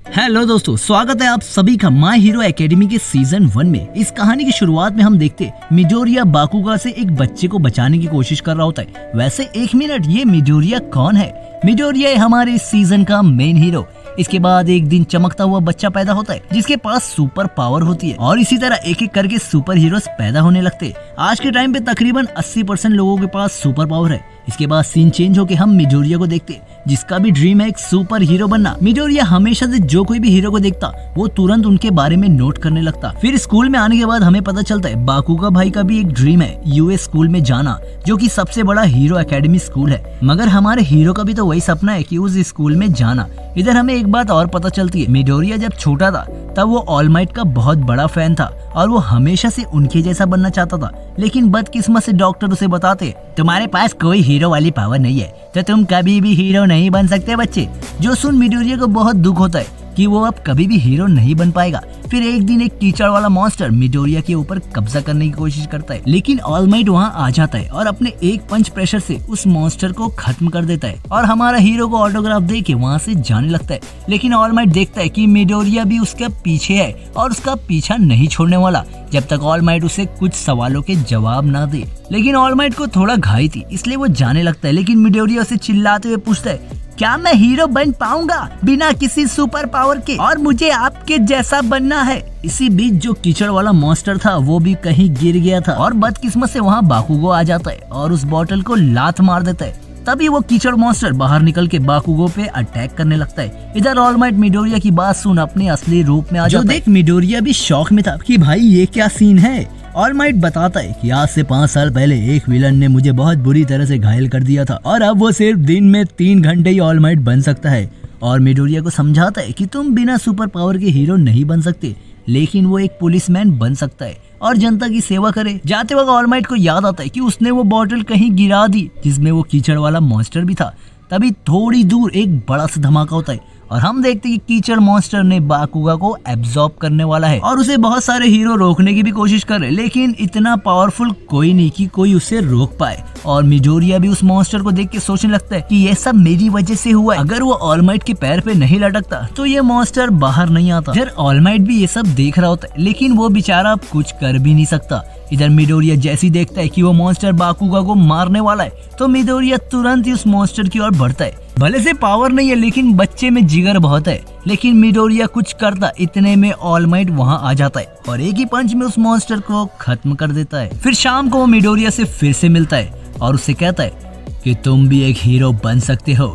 Hello दोस्तों, स्वागत है आप सभी का माय हीरो एकेडमी के सीजन 1 में। इस कहानी की शुरुआत में हम देखते मिडोरिया बाकुगा से एक बच्चे को बचाने की कोशिश कर रहा होता है। वैसे एक मिनट, ये मिडोरिया कौन है? मिडोरिया है हमारे इस सीजन का मेन हीरो। इसके बाद एक दिन चमकता हुआ बच्चा पैदा होता है जिसके पास सुपर पावर होती है और इसी तरह एक एक करके सुपर हीरोज पैदा होने लगते हैं। आज के टाइम पे तकरीबन 80% लोगों के पास सुपर पावर है। इसके बाद सीन चेंज होके हम मिडोरिया को देखते जिसका भी ड्रीम है एक सुपर हीरो बनना। मिडोरिया हमेशा से जो कोई भी हीरो को देखता वो तुरंत उनके बारे में नोट करने लगता। फिर स्कूल में आने के बाद हमें पता चलता है बाकुगा भाई का भी एक ड्रीम है यूएस स्कूल में जाना, जो कि सबसे बड़ा हीरो एकेडमी स्कूल है। मगर हमारे हीरो का भी तो वही सपना है कि उस स्कूल में जाना। इधर हमें एक बात और पता चलती है, मिडोरिया जब छोटा था तब वो ऑल माइट का बहुत बड़ा फैन था और वो हमेशा से उनके जैसा बनना चाहता था। लेकिन बदकिस्मत से डॉक्टर उसे बताते तुम्हारे पास कोई हीरो वाली पावर नहीं है, तो तुम कभी भी हीरो नहीं बन सकते बच्चे। जो सुन मिडोरिया को बहुत दुख होता है कि वो अब कभी भी हीरो नहीं बन पाएगा। फिर एक दिन एक टीचर वाला मॉन्स्टर मिडोरिया के ऊपर कब्जा करने की कोशिश करता है, लेकिन ऑल माइट वहाँ आ जाता है और अपने एक पंच प्रेशर से उस मॉन्स्टर को खत्म कर देता है और हमारा हीरो को ऑटोग्राफ दे के वहाँ से जाने लगता है। लेकिन ऑल माइट देखता है कि मिडोरिया भी उसके पीछे है और उसका पीछा नहीं छोड़ने वाला जब तक ऑल माइट उसे कुछ सवालों के जवाब ना दे। लेकिन ऑल माइट को थोड़ा घाई थी इसलिए वो जाने लगता है, लेकिन मिडोरिया उसे चिल्लाते हुए पूछता है क्या मैं हीरो बन पाऊंगा बिना किसी सुपर पावर के? और मुझे आपके जैसा बनना है। इसी बीच जो कीचड़ वाला मॉन्स्टर था वो भी कहीं गिर गया था और बदकिस्मत से वहाँ बाकुगो आ जाता है और उस बॉटल को लात मार देता है। तभी वो कीचड़ मॉन्स्टर बाहर निकल के बाकुगो पे अटैक करने लगता है। इधर ऑल माइट मिडोरिया की बात सुन अपने असली रूप में आ जाता है। देख मिडोरिया भी शौक में था कि भाई ये क्या सीन है। ऑल माइट बताता है कि आज से 5 साल पहले एक विलन ने मुझे बहुत बुरी तरह से घायल कर दिया था और अब वो सिर्फ दिन में 3 घंटे ही ऑल माइट बन सकता है। और मिडोरिया को समझाता है कि तुम बिना सुपर पावर के हीरो नहीं बन सकते, लेकिन वो एक पुलिसमैन बन सकता है और जनता की सेवा करे। जाते वक्त ऑल माइट को याद आता है कि उसने वो बॉटल कहीं गिरा दी जिसमें वो कीचड़ वाला मॉन्स्टर भी था। तभी थोड़ी दूर एक बड़ा सा धमाका होता है और हम देखते हैं कि कीचड़ मॉन्स्टर ने बाकुगा को एब्जॉर्ब करने वाला है और उसे बहुत सारे हीरो रोकने की भी कोशिश कर रहे, लेकिन इतना पावरफुल कोई नहीं कि कोई उसे रोक पाए। और मिडोरिया भी उस मॉन्स्टर को देख के सोचने लगता है कि ये सब मेरी वजह से हुआ है। अगर वो ऑल माइट के पैर पे नहीं लटकता तो ये मॉन्स्टर बाहर नहीं आता। इधर ऑल माइट भी ये सब देख रहा होता है, लेकिन वो बेचारा अब कुछ कर भी नहीं सकता। इधर मिडोरिया जैसी देखता है कि वो मॉन्स्टर बाकुगा को मारने वाला है तो मिडोरिया तुरंत ही उस मॉन्स्टर की ओर बढ़ता है। भले से पावर नहीं है लेकिन बच्चे में जिगर बहुत है, लेकिन मिडोरिया कुछ करता इतने में ऑल माइट वहाँ आ जाता है और एक ही पंच में उस मॉन्स्टर को खत्म कर देता है। फिर शाम को वो मिडोरिया से फिर से मिलता है और उससे कहता है कि तुम भी एक हीरो बन सकते हो।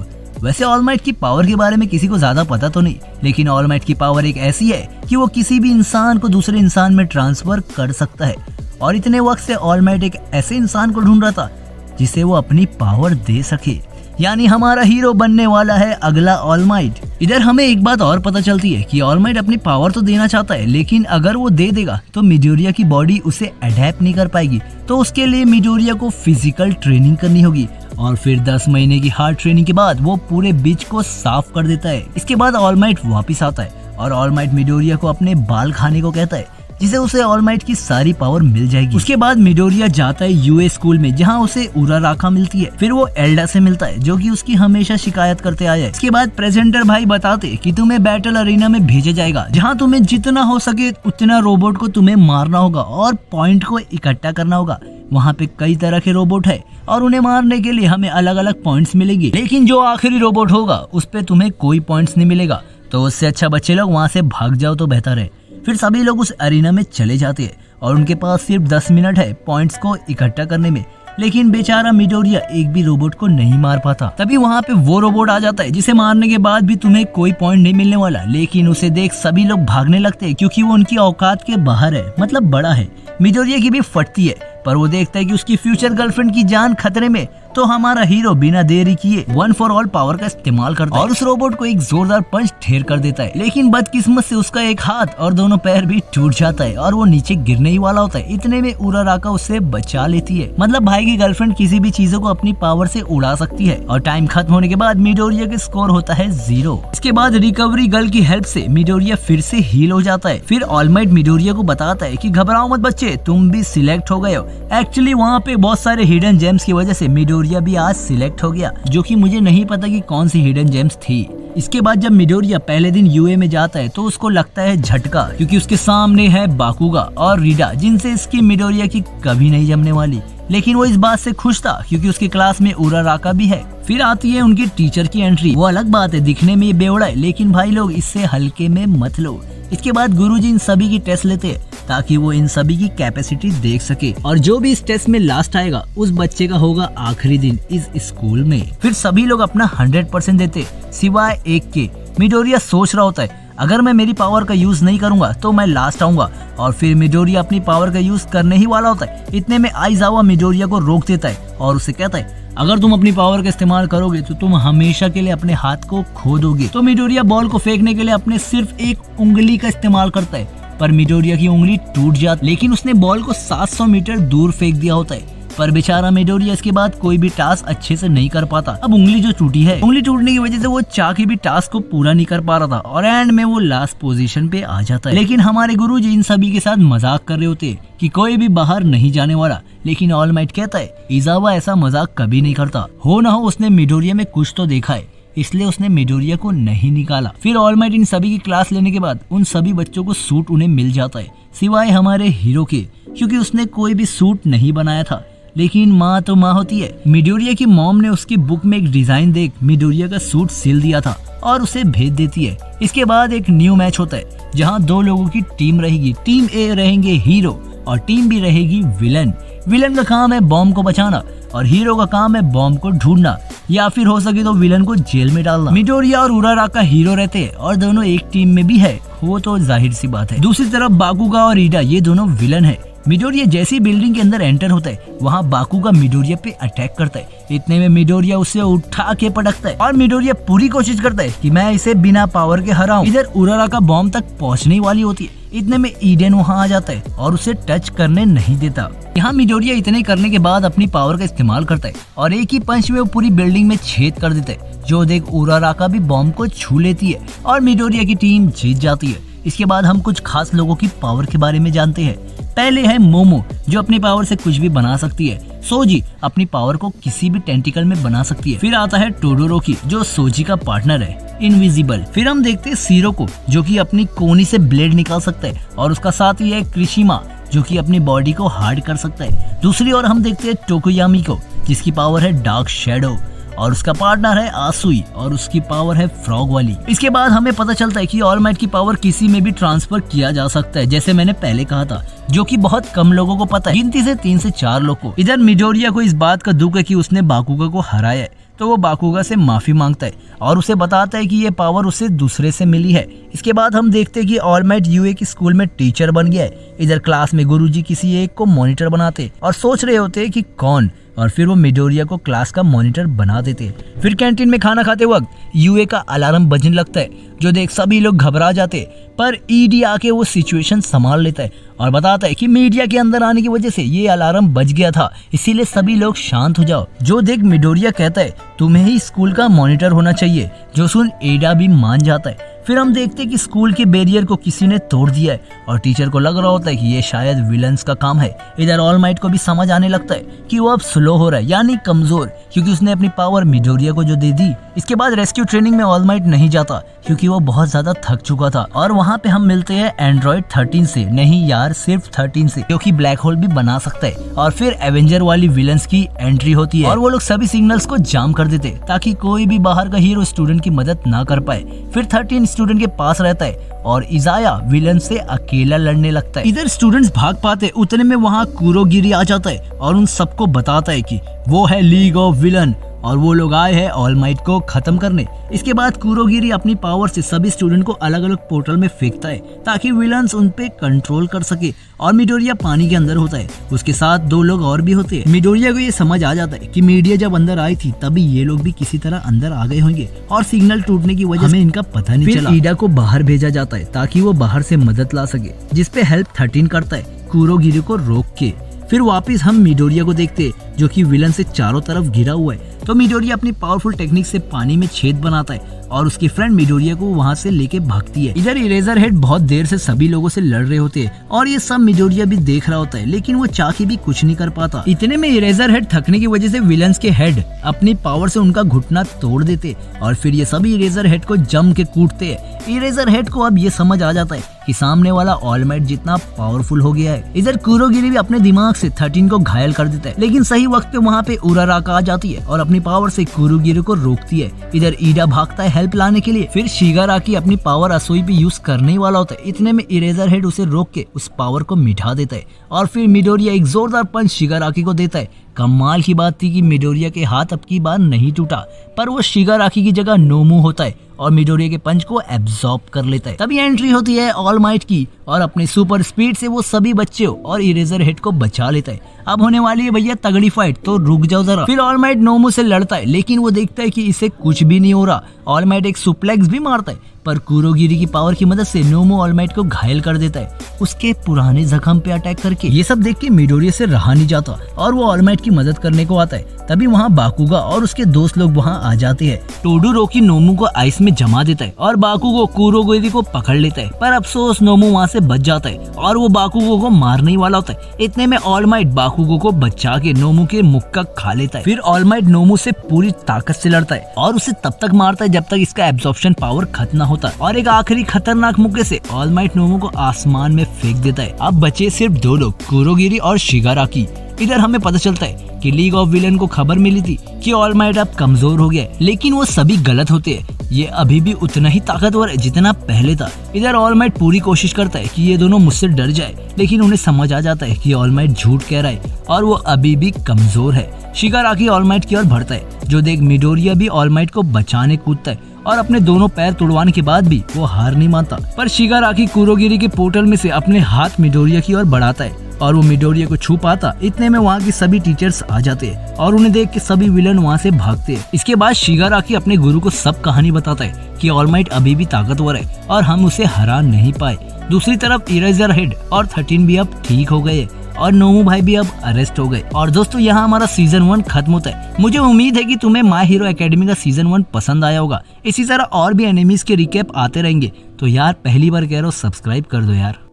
वैसे ऑल माइट की पावर के बारे में किसी को ज्यादा पता तो नहीं, लेकिन ऑल माइट की पावर एक ऐसी है कि वो किसी भी इंसान को दूसरे इंसान में ट्रांसफर कर सकता है। और इतने वक्त से ऑल माइट एक ऐसे इंसान को ढूंढ रहा था जिसे वो अपनी पावर दे सके, यानी हमारा हीरो बनने वाला है अगला ऑल माइट। इधर हमें एक बात और पता चलती है कि ऑल माइट अपनी पावर तो देना चाहता है, लेकिन अगर वो दे देगा तो मिडोरिया की बॉडी उसे अडेप्ट नहीं कर पाएगी, तो उसके लिए मिडोरिया को फिजिकल ट्रेनिंग करनी होगी। और फिर 10 महीने की हार्ड ट्रेनिंग के बाद वो पूरे बीच को साफ कर देता है। इसके बाद ऑल माइट वापिस आता है और ऑल माइट मिडोरिया को अपने बाल खाने को कहता है जिसे उसे ऑल माइट की सारी पावर मिल जाएगी। उसके बाद मिडोरिया जाता है यूएस स्कूल में जहाँ उसे उराराका मिलती है। फिर वो एल्डा से मिलता है जो कि उसकी हमेशा शिकायत करते आया है। इसके बाद प्रेजेंटर भाई बताते कि तुम्हें बैटल अरीना में भेजा जाएगा जहाँ तुम्हें जितना हो सके उतना रोबोट को तुम्हें मारना होगा और पॉइंट को इकट्ठा करना होगा। वहाँ पे कई तरह के रोबोट है और उन्हें मारने के लिए हमें अलग अलग पॉइंट्स मिलेंगे, लेकिन जो आखिरी रोबोट होगा उस पे तुम्हें कोई पॉइंट्स नहीं मिलेगा। तो उससे अच्छा बच्चे लोग वहाँ से भाग जाओ तो बेहतर है। फिर सभी लोग उस अरीना में चले जाते हैं और उनके पास सिर्फ 10 मिनट है पॉइंट्स को इकट्ठा करने में, लेकिन बेचारा मिडोरिया एक भी रोबोट को नहीं मार पाता। तभी वहाँ पे वो रोबोट आ जाता है जिसे मारने के बाद भी तुम्हें कोई पॉइंट नहीं मिलने वाला, लेकिन उसे देख सभी लोग भागने लगते हैं क्योंकि वो उनकी औकात के बाहर है, मतलब बड़ा है। मिडोरिया की भी फटती है पर वो देखता है कि उसकी फ्यूचर गर्लफ्रेंड की जान खतरे में, तो हमारा हीरो बिना देरी किए 1 फॉर ऑल पावर का इस्तेमाल करता है और उस रोबोट को एक जोरदार पंच ठेर कर देता है। लेकिन बदकिस्मत से उसका एक हाथ और दोनों पैर भी टूट जाता है और वो नीचे गिरने ही वाला होता है। इतने में उराराका उससे बचा लेती है। मतलब भाई की गर्लफ्रेंड किसी भी चीजों को अपनी पावर से उड़ा सकती है। और टाइम खत्म होने के बाद मिडोरिया के स्कोर होता है 0। इसके बाद रिकवरी गर्ल की हेल्प से मिडोरिया फिर से हील हो जाता है। फिर ऑल माइट मिडोरिया को बताता है कि घबराओ मत बच्चे, तुम भी सिलेक्ट हो गए हो। एक्चुअली वहाँ पे बहुत सारे हिडन जेम्स की वजह से मिडोरिया भी आज सिलेक्ट हो गया, जो कि मुझे नहीं पता कि कौन सी हिडन जेम्स थी। इसके बाद जब मिडोरिया पहले दिन यूए में जाता है तो उसको लगता है झटका, क्योंकि उसके सामने है बाकुगा और रीडा, जिनसे इसकी मिडोरिया की कभी नहीं जमने वाली। लेकिन वो इस बात से खुश था क्योंकि उसकी क्लास में उराराका भी है। फिर आती है उनकी टीचर की एंट्री। वो अलग बात है, दिखने में ये बेवड़ा है, लेकिन भाई लोग इससे हल्के में मत लो। इसके बाद गुरुजी इन सभी की टेस्ट लेते हैं ताकि वो इन सभी की कैपेसिटी देख सके, और जो भी इस टेस्ट में लास्ट आएगा उस बच्चे का होगा आखिरी दिन इस स्कूल में। फिर सभी लोग अपना 100% देते सिवाय एक के। मिडोरिया सोच रहा होता है अगर मैं मेरी पावर का यूज नहीं करूंगा तो मैं लास्ट आऊंगा, और फिर मिडोरिया अपनी पावर का यूज करने ही वाला होता है। इतने में आइजावा मिडोरिया को रोक देता है और उसे कहता है अगर तुम अपनी पावर का इस्तेमाल करोगे तो तुम हमेशा के लिए अपने हाथ को खो दोगे। तो मिडोरिया बॉल को फेंकने के लिए अपने सिर्फ एक उंगली का इस्तेमाल करता है, पर मिडोरिया की उंगली टूट जाती, लेकिन उसने बॉल को 700 मीटर दूर फेंक दिया होता है। पर बेचारा मिडोरिया इसके बाद कोई भी टास्क अच्छे से नहीं कर पाता। अब उंगली जो टूटी है, उंगली टूटने की वजह से वो चाह के भी टास्क को पूरा नहीं कर पा रहा था, और एंड में वो लास्ट पोजीशन पे आ जाता है। लेकिन हमारे गुरुजी इन सभी के साथ मजाक कर रहे होते कि कोई भी बाहर नहीं जाने वाला, लेकिन ऑल माइट कहता है इजावा ऐसा मजाक कभी नहीं करता, हो ना हो उसने मिडोरिया में कुछ तो देखा है, इसलिए उसने मिडोरिया को नहीं निकाला। फिर ऑल माइट इन सभी की क्लास लेने के बाद उन सभी बच्चों को सूट उन्हें मिल जाता है, सिवाय हमारे हीरो के, क्योंकि उसने कोई भी सूट नहीं बनाया था। लेकिन माँ तो माँ होती है। मिडोरिया की मॉम ने उसकी बुक में एक डिजाइन देख मिडोरिया का सूट सिल दिया था और उसे भेज देती है। इसके बाद एक न्यू मैच होता है जहाँ 2 लोगों की टीम रहेगी। टीम ए रहेंगे हीरो और टीम बी रहेगी विलन। विलन का काम है बॉम्ब को बचाना और हीरो का काम है बॉम्ब को ढूंढना, या फिर हो सके तो विलन को जेल में डालना। मिडोरिया और उराराका हीरो रहते हैं और दोनों एक टीम में भी है, वो तो जाहिर सी बात है। दूसरी तरफ बाकुगा और रीडा ये दोनों विलन है। मिडोरिया जैसी बिल्डिंग के अंदर एंटर होता है वहाँ बाकुगा मिडोरिया पे अटैक करता है। इतने में मिडोरिया उसे उठा के पटकता है और मिडोरिया पूरी कोशिश करता है कि मैं इसे बिना पावर के हराऊं। इधर उराराका बॉम्ब तक पहुँचने वाली होती है। इतने में ईडेन वहाँ आ जाता है और उसे टच करने नहीं देता। यहाँ मिडोरिया इतने करने के बाद अपनी पावर का इस्तेमाल करता है और एक ही पंच में वो पूरी बिल्डिंग में छेद कर देता है, जो देख उराराका भी बॉम्ब को छू लेती है और मिडोरिया की टीम जीत जाती है। इसके बाद हम कुछ खास लोगों की पावर के बारे में जानते हैं। पहले है मोमो, जो अपनी पावर से कुछ भी बना सकती है। सोजी अपनी पावर को किसी भी टेंटिकल में बना सकती है। फिर आता है टोडोरोकी, जो सोजी का पार्टनर है, इनविजिबल। फिर हम देखते हैं सिरोको, जो कि अपनी कोनी से ब्लेड निकाल सकता है, और उसका साथी है क्रिशिमा, जो कि अपनी बॉडी को हार्ड कर सकता है। दूसरी ओर हम देखते हैं टोकोयामी को, जिसकी पावर है डार्क शैडो, और उसका पार्टनर है आसुई और उसकी पावर है फ्रॉग वाली। इसके बाद हमें पता चलता है कि ऑल माइट की पावर किसी में भी ट्रांसफर किया जा सकता है, जैसे मैंने पहले कहा था, जो कि बहुत कम लोगों को पता है, गिनती से 3 से 4 लोग को। इधर मिडोरिया को इस बात का दुख है कि उसने बाकुगा को हराया है, तो वो बाकुगा से माफी मांगता है और उसे बताता है कि ये पावर उसे दूसरे से मिली है। इसके बाद हम देखते हैं कि ऑल माइट यूए की स्कूल में टीचर बन गया है। इधर क्लास में गुरुजी किसी एक को मॉनिटर बनाते और सोच रहे होते हैं कि कौन, और फिर वो मिडोरिया को क्लास का मॉनिटर बना देते। फिर कैंटीन में खाना खाते वक्त यूए का अलार्म बजने लगता है, जो देख सभी लोग घबरा जाते, पर ईडी आके वो सिचुएशन संभाल लेता है और बताता है कि मीडिया के अंदर आने की वजह से ये अलार्म बज गया था, इसीलिए सभी लोग शांत हो जाओ। जो देख मिडोरिया कहता है तुम्हें ही स्कूल का मॉनिटर होना चाहिए, जो सुन एडा भी मान जाता है। फिर हम देखते हैं कि स्कूल के बैरियर को किसी ने तोड़ दिया है और टीचर को लग रहा होता है कि ये शायद विलन्स का काम है। इधर ऑल माइट को भी समझ आने लगता है कि वो अब स्लो हो रहा है, यानी कमजोर, क्योंकि उसने अपनी पावर मिडोरिया को जो दे दी। इसके बाद रेस्क्यू ट्रेनिंग में ऑल माइट नहीं जाता क्योंकि वो बहुत ज्यादा थक चुका था, और वहाँ पे हम मिलते हैं एंड्रॉइड 13 से, नहीं यार सिर्फ 13 से, जो कि ब्लैक होल भी बना सकता है। और फिर एवेंजर वाली विलन्स की एंट्री होती है और वो लोग सभी सिग्नल्स को जाम कर देते ताकि कोई भी बाहर का हीरो स्टूडेंट की मदद ना कर पाए। फिर 13 स्टूडेंट के पास रहता है और इजाया विलन से अकेला लड़ने लगता है। इधर स्टूडेंट्स भाग पाते, उतने में वहाँ कुरोगिरी आ जाता है और उन सबको बताता है कि वो है लीग ऑफ विलन और वो लोग आए हैं ऑल माइट को खत्म करने। इसके बाद कुरोगिरी अपनी पावर से सभी स्टूडेंट को अलग अलग पोर्टल में फेंकता है ताकि विलन्स उन पे कंट्रोल कर सके, और मिडोरिया पानी के अंदर होता है, उसके साथ 2 लोग और भी होते हैं। मिडोरिया को ये समझ आ जाता है कि मीडिया जब अंदर आई थी तभी ये लोग भी किसी तरह अंदर आ गए होंगे और सिग्नल टूटने की वजह से इनका पता नहीं चला। ईडा को बाहर भेजा जाता है ताकि वो बाहर से मदद ला सके, जिसपे हेल्प 13 करता है कुरोगिरी को रोक के। फिर वापस हम मिडोरिया को देखते जो कि विलन से चारों तरफ घिरा हुआ है, तो मिडोरिया अपनी पावरफुल टेक्निक से पानी में छेद बनाता है और उसकी फ्रेंड मिडोरिया को वहाँ से लेके भागती है। इधर इरेजर हेड बहुत देर से सभी लोगों से लड़ रहे होते हैं और ये सब मिडोरिया भी देख रहा होता है, लेकिन वो चाह के भी कुछ नहीं कर पाता। इतने में इरेजर हेड थकने की वजह से विलन्स के हेड अपनी पावर से उनका घुटना तोड़ देते और फिर ये सभी इरेजर हेड को जम के कूटते हैं। इरेजर हेड को अब ये समझ आ जाता है कि सामने वाला ऑल माइट जितना पावरफुल हो गया है। इधर कुरोगिरी भी अपने दिमाग से 13 को घायल कर देता है, लेकिन सही वक्त पे वहाँ पे उराराका आ जाती है और अपनी पावर से कुरोगिरी को रोकती है। इधर ईडा भागता है हेल्प लाने के लिए, फिर शिगाराकी अपनी पावर असोई पे यूज करने वाला होता है। इतने में इरेजर हेड उसे रोक के उस पावर को मिटा देता है और फिर मिडोरिया एक जोरदार पंच शिगाराकी को देता है। कमाल की बात थी कि मिडोरिया के हाथ अब की बार नहीं टूटा, पर वो शिगाराकी की जगह नोमू होता है और मिडोरिया के पंच को एब्जॉर्ब कर लेता है। तभी एंट्री होती है ऑल माइट की और अपने सुपर स्पीड से वो सभी बच्चों और इरेजर हेड को बचा लेता है। अब होने वाली है भैया तगड़ी फाइट, तो रुक जाओ जरा। फिर ऑल माइट नोमू से लड़ता है, लेकिन वो देखता है कि इसे कुछ भी नहीं हो रहा। ऑल माइट एक सुप्लेक्स भी मारता है, पर कुरोगिरी की पावर की मदद से नोमू ऑल माइट को घायल कर देता है उसके पुराने जख्म पे अटैक करके। ये सब देख के मिडोरिया से रहा नहीं जाता और वो ऑल माइट की मदद करने को आता है। तभी वहाँ बाकुगा और उसके दोस्त लोग वहाँ आ जाते हैं। टोडुरोकी नोमू को आइस में जमा देता है और बाकुगो कुरोगिरी को पकड़ लेता है, पर अफसोस नोमू वहाँ से बच जाता है और वो बाकुगो को मारने वाला होता है। इतने में ऑल माइट बाकुगो को बचा के नोमू के मुख का खा लेता है। फिर ऑल माइट नोमू से पूरी ताकत से लड़ता है और उसे तब तक मारता है जब तक इसका एब्जॉर्प्शन पावर खत्म ना होता और एक आखिरी खतरनाक मुक्के से ऑल माइट नोमू को आसमान में फेंक देता है। अब बचे सिर्फ दो लोग, कुरोगिरी और शिगाराकी। इधर हमें पता चलता है कि लीग ऑफ विलन को खबर मिली थी कि ऑल माइट अब कमजोर हो गया है, लेकिन वो सभी गलत होते हैं। ये अभी भी उतना ही ताकतवर है जितना पहले था। इधर ऑल माइट पूरी कोशिश करता है कि ये दोनों मुझसे डर जाए, लेकिन उन्हें समझ आ जाता है कि ऑल माइट झूठ कह रहा है और वो अभी भी कमजोर है। शिगाराकी ऑल माइट की ओर बढ़ता है, जो देख मिडोरिया भी ऑल माइट को बचाने कूदता है और अपने दोनों पैर तोड़वाने के बाद भी वो हार नहीं मानता। पर शिगाराकी कुरोगिरी के पोर्टल में से अपने हाथ मिडोरिया की ओर बढ़ाता है और वो मिडोरिया को छू पाता। इतने में वहाँ के सभी टीचर्स आ जाते हैं और उन्हें देख के सभी विलन वहाँ से भागते हैं। इसके बाद शिगाराकी अपने गुरु को सब कहानी बताता है कि ऑल माइट अभी भी ताकतवर है और हम उसे हरा नहीं पाए। दूसरी तरफ इरेजर हेड और 13 भी अब ठीक हो गए और नोमू भाई भी अब अरेस्ट हो गए। और दोस्तों यहाँ हमारा सीजन 1 खत्म होता है। मुझे उम्मीद है कि तुम्हें माय हीरो एकेडमी का सीजन 1 पसंद आया होगा। इसी तरह और भी एनिमीज के रिकैप आते रहेंगे, तो यार पहली बार कह रहा हूँ सब्सक्राइब कर दो यार।